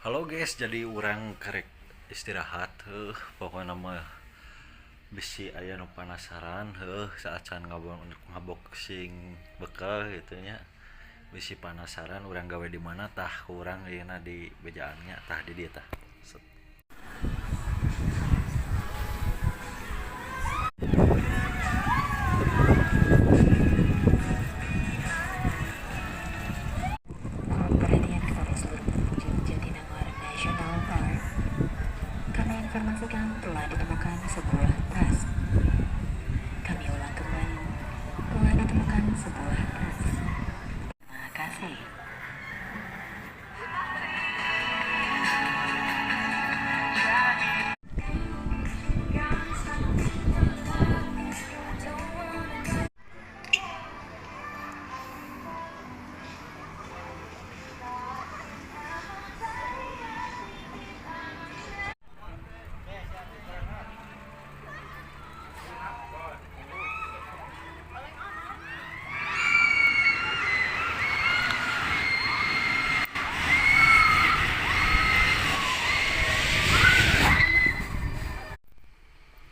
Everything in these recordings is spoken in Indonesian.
Halo guys, jadi orang kerek istirahat. Pokoknya mah bisi aya nu penasaran. Saat can ngabok sing bekal gitu nya. Bisi penasaran orang gawe di mana tah kurang ayeuna di bejaannya tah di dieu tah. Set. Perhatian kepada seluruh pengunjung Jatinangor National Park. Kami informasikan telah ditemukan sebuah tas. Kami ulang kembali, telah ditemukan sebuah tas. Terima kasih.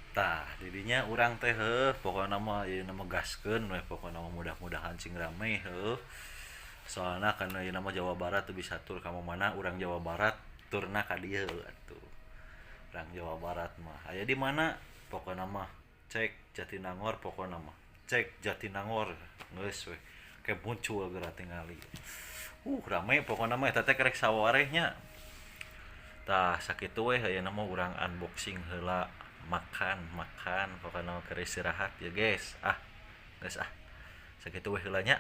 Tah didinya urang teh pokoknya mah ieu nama gaskeun we pokoknya mah mudah-mudahan sing rame soalnya kan ieu nama Jawa Barat tuh bisa tur ka mana urang Jawa Barat turna ka dieu atuh. Urang Jawa Barat mah aya di mana pokoknya mah cek Jatinangor pokoknya mah cek Jatinangor geus we ke muncul geura tingali rame pokoknya mah eta teh kerek sawarehnya tah sakitu we ayeuna mah urang unboxing heula makan makan pokoknya keur istirahat ya guys geus sakitu we heula nya.